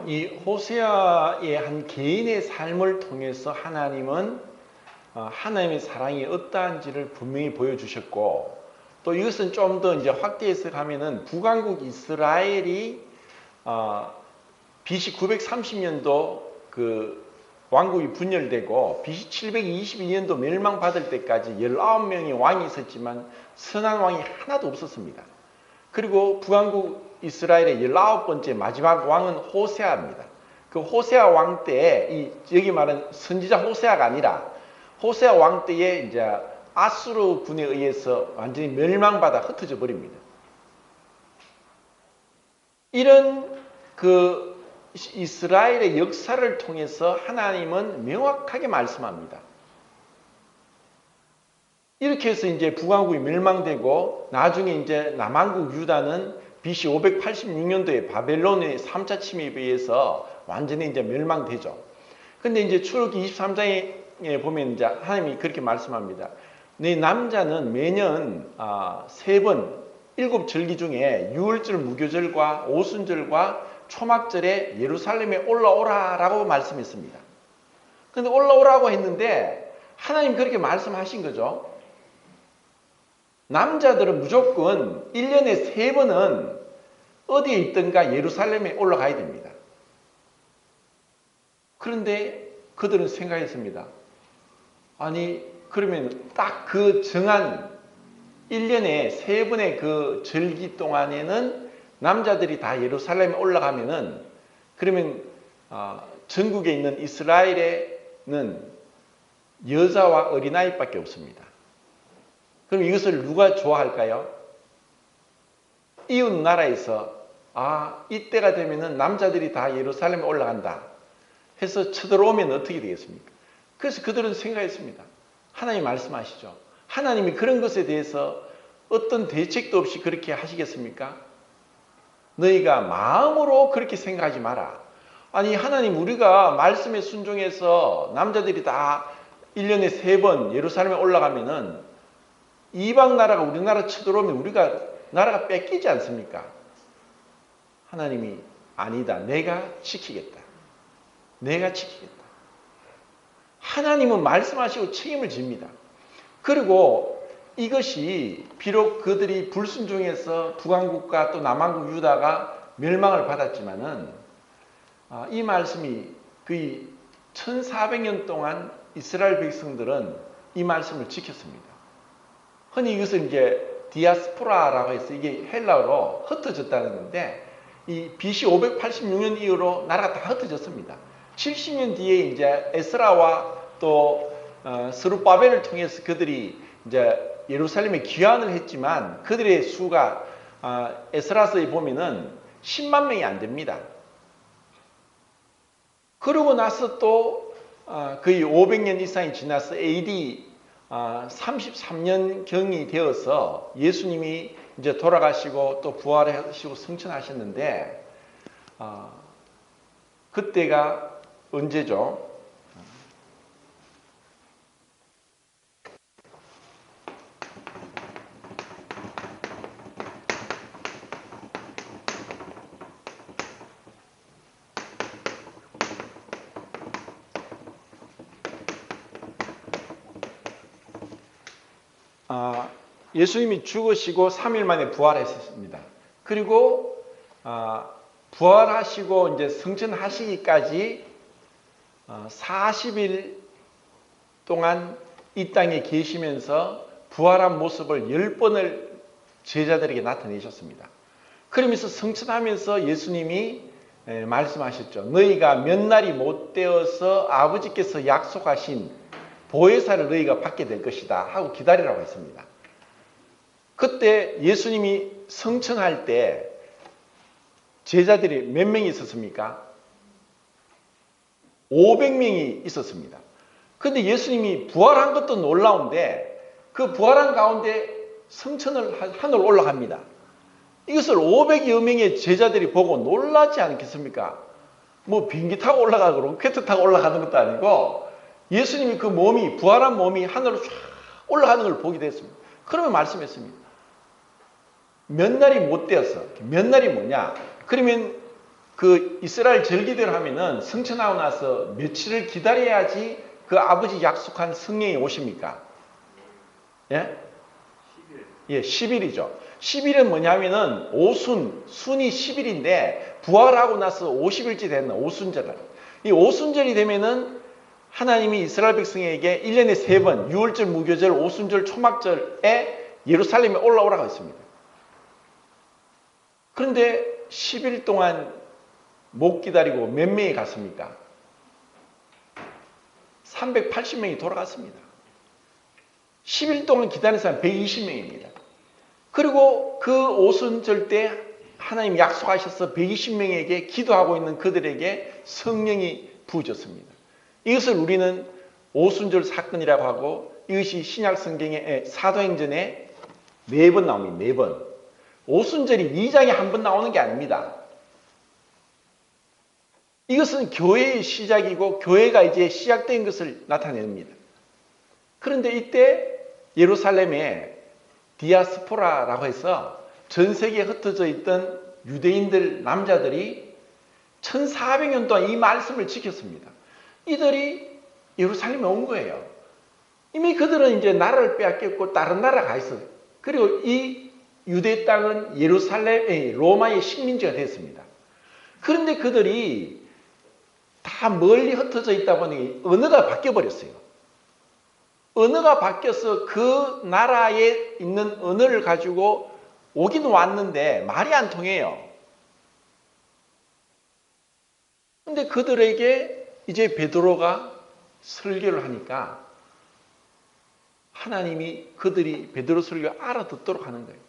이 호세아의 한 개인의 삶을 통해서 하나님은 하나님의 사랑이 어떠한지를 분명히 보여주셨고, 또 이것은 좀 더 이제 확대해서 가면은 북왕국 이스라엘이 BC 930년도 그 왕국이 분열되고 BC 722년도 멸망받을 때까지 19명의 왕이 있었지만 선한 왕이 하나도 없었습니다. 그리고 북왕국 이스라엘의 19번째 마지막 왕은 호세아입니다. 그 호세아 왕 때에 여기 말하는 선지자 호세아가 아니라 호세아 왕 때에 이제 아수르 군에 의해서 완전히 멸망받아 흩어져 버립니다. 이런 그 이스라엘의 역사를 통해서 하나님은 명확하게 말씀합니다. 이렇게 해서 이제 북왕국이 멸망되고 나중에 이제 남왕국 유다는 BC 586년도에 바벨론의 3차 침입에 의해서 완전히 이제 멸망되죠. 근데 이제 출애굽기 23장에 보면 이제 하나님이 그렇게 말씀합니다. 네 남자는 매년 3번 7절기 중에 유월절 무교절과 오순절과 초막절에 예루살렘에 올라오라라고 말씀했습니다. 근데 올라오라고 했는데 하나님 그렇게 말씀하신 거죠. 남자들은 무조건 1년에 3번은 어디에 있든가 예루살렘에 올라가야 됩니다. 그런데 그들은 생각했습니다. 아니 그러면 딱 그 정한 1년에 3번의 그 절기 동안에는 남자들이 다 예루살렘에 올라가면은 그러면 전국에 있는 이스라엘에는 여자와 어린아이밖에 없습니다. 그럼 이것을 누가 좋아할까요? 이웃 나라에서 이때가 되면은 남자들이 다 예루살렘에 올라간다 해서 쳐들어오면 어떻게 되겠습니까? 그래서 그들은 생각했습니다. 하나님 말씀하시죠. 하나님이 그런 것에 대해서 어떤 대책도 없이 그렇게 하시겠습니까? 너희가 마음으로 그렇게 생각하지 마라. 아니 하나님 우리가 말씀에 순종해서 남자들이 다 1년에 3번 예루살렘에 올라가면은 이방 나라가 우리나라 쳐들어오면 우리가 나라가 뺏기지 않습니까? 하나님이 아니다. 내가 지키겠다. 내가 지키겠다. 하나님은 말씀하시고 책임을 집니다. 그리고 이것이 비록 그들이 불순종해서 북왕국과 또 남왕국 유다가 멸망을 받았지만은 이 말씀이 거의 1400년 동안 이스라엘 백성들은 이 말씀을 지켰습니다. 흔히 이것을 이제 디아스포라라고 해서 이게 헬라어로 흩어졌다는 건데 이 BC 586년 이후로 나라가 다 흩어졌습니다. 70년 뒤에 이제 에스라와 또 스룹바벨을 통해서 그들이 이제 예루살렘에 귀환을 했지만 그들의 수가 에스라서에 보면은 10만 명이 안 됩니다. 그러고 나서 또 거의 500년 이상이 지나서 AD 33년경이 되어서 예수님이 이제 돌아가시고 또 부활하시고 승천하셨는데 그때가 언제죠? 예수님이 죽으시고 3일 만에 부활했습니다. 그리고 부활하시고 이제 승천하시기까지 40일 동안 이 땅에 계시면서 부활한 모습을 10번을 제자들에게 나타내셨습니다. 그러면서 승천하면서 예수님이 말씀하셨죠. 너희가 몇 날이 못 되어서 아버지께서 약속하신 보혜사를 너희가 받게 될 것이다 하고 기다리라고 했습니다. 그때 예수님이 승천할 때 제자들이 몇 명이 있었습니까? 500명이 있었습니다. 근데 예수님이 부활한 것도 놀라운데 그 부활한 가운데 승천을 하늘로 올라갑니다. 이것을 500여 명의 제자들이 보고 놀라지 않겠습니까? 뭐 비행기 타고 올라가고 로켓 타고 올라가는 것도 아니고 예수님이 그 몸이 부활한 몸이 하늘로 쫙 올라가는 걸 보게 됐습니다. 그러면 말씀했습니다. 몇 날이 못 되었어. 몇 날이 뭐냐? 그러면 그 이스라엘 절기대로 하면은 승천하고 나서 며칠을 기다려야지 그 아버지 약속한 성령이 오십니까? 예? 10일. 예, 10일이죠. 10일은 뭐냐면은 순이 10일인데 부활하고 나서 50일째 되는 오순절. 이 오순절이 되면은 하나님이 이스라엘 백성에게 1년에 3번, 6월절, 무교절, 오순절, 초막절에 예루살렘에 올라오라고 했습니다. 그런데 10일 동안 못 기다리고 몇 명이 갔습니까? 380명이 돌아갔습니다. 10일 동안 기다린 사람 120명입니다. 그리고 그 오순절 때 하나님 약속하셔서 120명에게 기도하고 있는 그들에게 성령이 부어졌습니다. 이것을 우리는 오순절 사건이라고 하고 이것이 신약 성경의 사도행전에 4번 나옵니다. 4번. 오순절이 2장에 한 번 나오는 게 아닙니다. 이것은 교회의 시작이고 교회가 이제 시작된 것을 나타냅니다. 그런데 이때 예루살렘에 디아스포라라고 해서 전 세계에 흩어져 있던 유대인들 남자들이 1400년 동안 이 말씀을 지켰습니다. 이들이 예루살렘에 온 거예요. 이미 그들은 이제 나라를 빼앗겼고 다른 나라 가 있어요. 그리고 이 유대 땅은 예루살렘의 로마의 식민지가 됐습니다. 그런데 그들이 다 멀리 흩어져 있다 보니 언어가 바뀌어버렸어요. 언어가 바뀌어서 그 나라에 있는 언어를 가지고 오긴 왔는데 말이 안 통해요. 근데 그들에게 이제 베드로가 설교를 하니까 하나님이 그들이 베드로 설교를 알아듣도록 하는 거예요.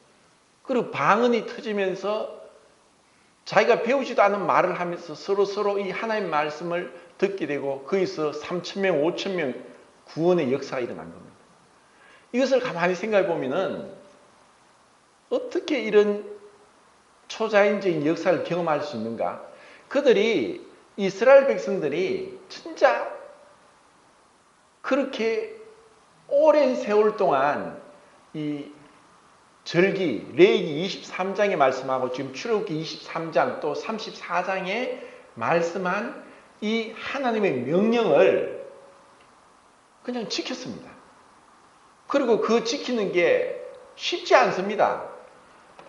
그리고 방언이 터지면서 자기가 배우지도 않은 말을 하면서 서로 이 하나님의 말씀을 듣게 되고 거기서 3,000명, 5,000명 구원의 역사가 일어난 겁니다. 이것을 가만히 생각해 보면은 어떻게 이런 초자연적인 역사를 경험할 수 있는가? 그들이 이스라엘 백성들이 진짜 그렇게 오랜 세월 동안 이 절기, 레위기 23장에 말씀하고 지금 출애굽기 23장 또 34장에 말씀한 이 하나님의 명령을 그냥 지켰습니다. 그리고 그 지키는 게 쉽지 않습니다.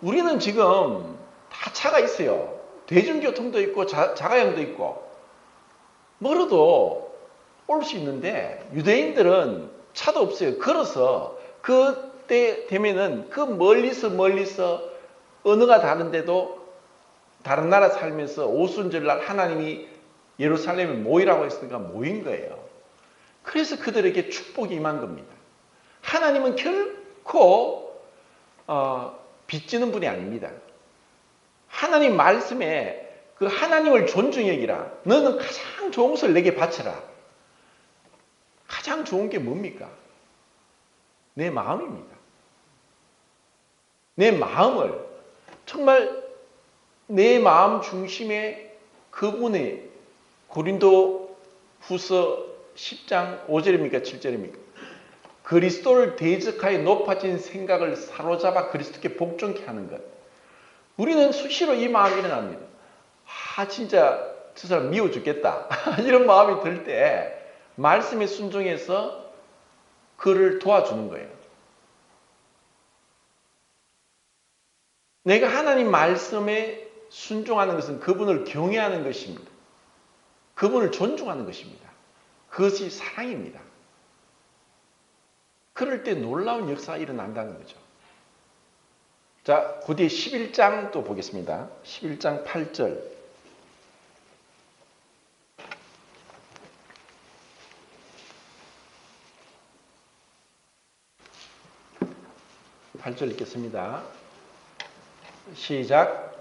우리는 지금 다 차가 있어요. 대중교통도 있고 자가용도 있고 멀어도 올 수 있는데 유대인들은 차도 없어요. 걸어서 그때 되면은 그 멀리서 언어가 다른데도 다른 나라 살면서 오순절날 하나님이 예루살렘에 모이라고 했으니까 모인 거예요. 그래서 그들에게 축복이 임한 겁니다. 하나님은 결코 빚지는 분이 아닙니다. 하나님 말씀에 그 하나님을 존중히 여기라. 너는 가장 좋은 것을 내게 바쳐라. 가장 좋은 게 뭡니까? 내 마음입니다. 내 마음을 정말 내 마음 중심에 그분의 고린도 후서 10장 5절입니까? 7절입니까? 그리스도를 대적하여 높아진 생각을 사로잡아 그리스도께 복종케 하는 것. 우리는 수시로 이 마음이 일어납니다. 진짜 저 사람 미워 죽겠다. 이런 마음이 들 때 말씀에 순종해서 그를 도와주는 거예요. 내가 하나님 말씀에 순종하는 것은 그분을 경외하는 것입니다. 그분을 존중하는 것입니다. 그것이 사랑입니다. 그럴 때 놀라운 역사가 일어난다는 거죠. 자, 그 뒤에 11장 또 보겠습니다. 11장 8절. 8절 읽겠습니다. 시작.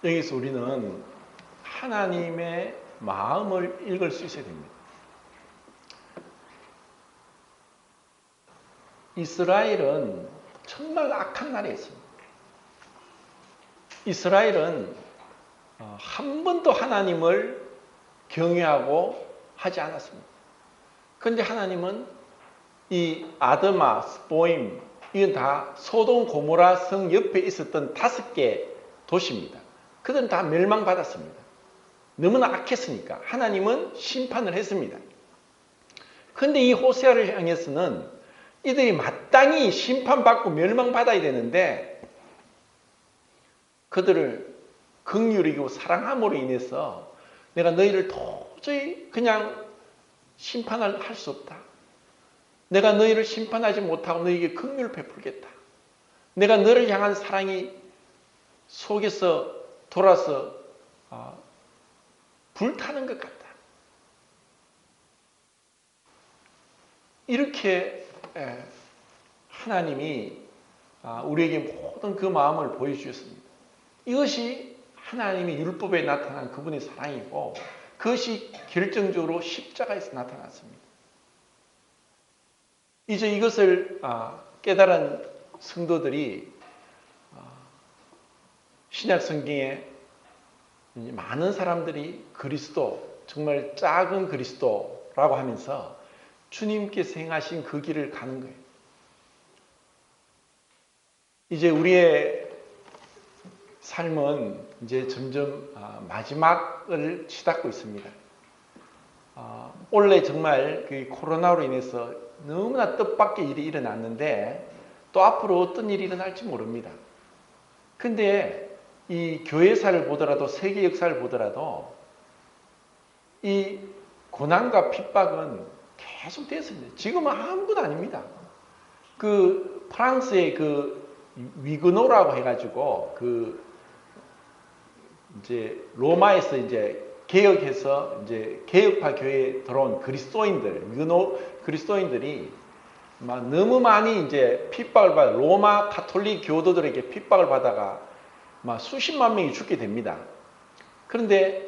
여기서 우리는 하나님의 마음을 읽을 수 있어야 됩니다. 이스라엘은 정말 악한 나라에 있습니다. 이스라엘은 한 번도 하나님을 경외하고 하지 않았습니다. 그런데 하나님은 이 아드마, 스보임, 이건 다 소돔 고모라 성 옆에 있었던 5개 도시입니다. 그들은 다 멸망받았습니다. 너무나 악했으니까 하나님은 심판을 했습니다. 그런데 이 호세아를 향해서는 이들이 마땅히 심판받고 멸망받아야 되는데 그들을 긍휼히 여기고 사랑함으로 인해서 내가 너희를 도저히 그냥 심판을 할 수 없다. 내가 너희를 심판하지 못하고 너희에게 긍휼을 베풀겠다. 내가 너를 향한 사랑이 속에서 돌아서 불타는 것 같다. 이렇게 하나님이 우리에게 모든 그 마음을 보여주셨습니다. 이것이 하나님의 율법에 나타난 그분의 사랑이고 그것이 결정적으로 십자가에서 나타났습니다. 이제 이것을 깨달은 성도들이 신약 성경에 많은 사람들이 그리스도, 정말 작은 그리스도라고 하면서 주님께서 행하신 그 길을 가는 거예요. 이제 우리의 삶은 이제 점점 마지막을 치닫고 있습니다. 원래 정말 그 코로나로 인해서 너무나 뜻밖의 일이 일어났는데 또 앞으로 어떤 일이 일어날지 모릅니다. 근데 이 교회사를 보더라도 세계 역사를 보더라도 이 고난과 핍박은 계속 되었습니다. 지금은 아무것도 아닙니다. 그 프랑스의 그 위그노라고 해가지고 그 이제 로마에서 이제 개혁해서 이제 개혁파 교회에 들어온 그리스도인들, 위그노 그리스도인들이 막 너무 많이 이제 핍박을 받아 로마 가톨릭 교도들에게 핍박을 받아가 막 수십만 명이 죽게 됩니다. 그런데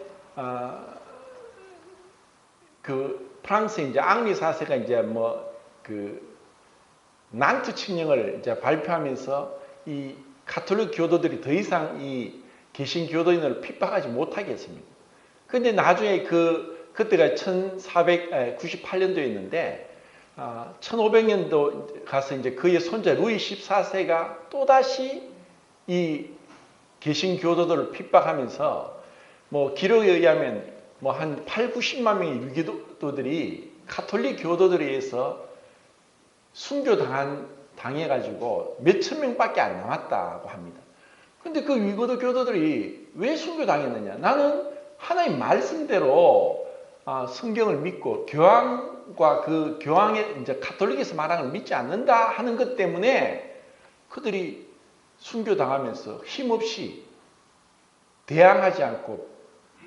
그 프랑스 이제 앙리 4세가 이제 뭐 그 난트 칙령을 이제 발표하면서 이 가톨릭 교도들이 더 이상 이 개신 교도인을 핍박하지 못하게 했습니다. 그런데 나중에 그때가 1498년도였는데 1500년도 가서 이제 그의 손자 루이 14세가 또다시 이 개신 교도들을 핍박하면서 뭐 기록에 의하면 뭐 한 8, 90만 명의 유교도들이 가톨릭 교도들에 의해서 순교당해가지고 몇천 명밖에 안 남았다고 합니다. 근데 그 위고도 교도들이 왜 순교당했느냐? 나는 하나님 말씀대로 성경을 믿고 교황과 그 교황의 이제 가톨릭에서 말하는 걸 믿지 않는다 하는 것 때문에 그들이 순교당하면서 힘없이 대항하지 않고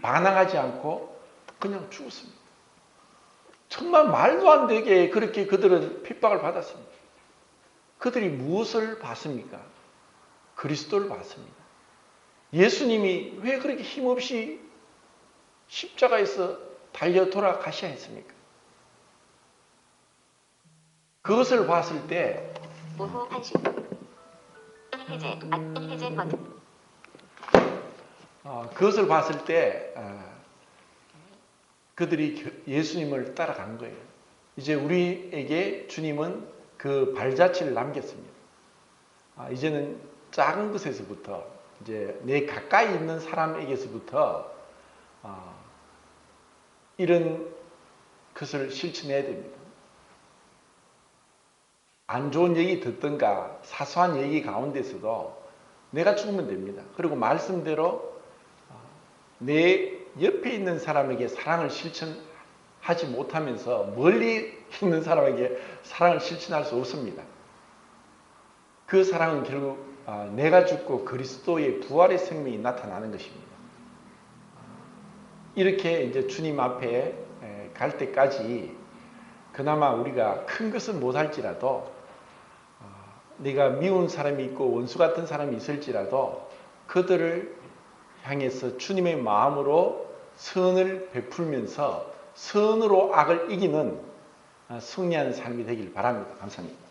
반항하지 않고 그냥 죽었습니다. 정말 말도 안 되게 그렇게 그들은 핍박을 받았습니다. 그들이 무엇을 봤습니까? 그리스도를 봤습니다. 예수님이 왜 그렇게 힘없이 십자가에서 달려 돌아가셔야 했습니까? 그것을 봤을 때
오후 1시 해제 버튼
그것을 봤을 때 그들이 예수님을 따라간 거예요. 이제 우리에게 주님은 그 발자취를 남겼습니다. 이제는 작은 것에서부터 이제 내 가까이 있는 사람에게서부터 이런 것을 실천해야 됩니다. 안 좋은 얘기 듣든가 사소한 얘기 가운데서도 내가 죽으면 됩니다. 그리고 말씀대로 내 옆에 있는 사람에게 사랑을 실천하지 못하면서 멀리 있는 사람에게 사랑을 실천할 수 없습니다. 그 사랑은 결국 내가 죽고 그리스도의 부활의 생명이 나타나는 것입니다. 이렇게 이제 주님 앞에 갈 때까지 그나마 우리가 큰 것은 못할지라도 네가 미운 사람이 있고 원수 같은 사람이 있을지라도 그들을 향해서 주님의 마음으로 선을 베풀면서 선으로 악을 이기는 승리하는 삶이 되길 바랍니다. 감사합니다.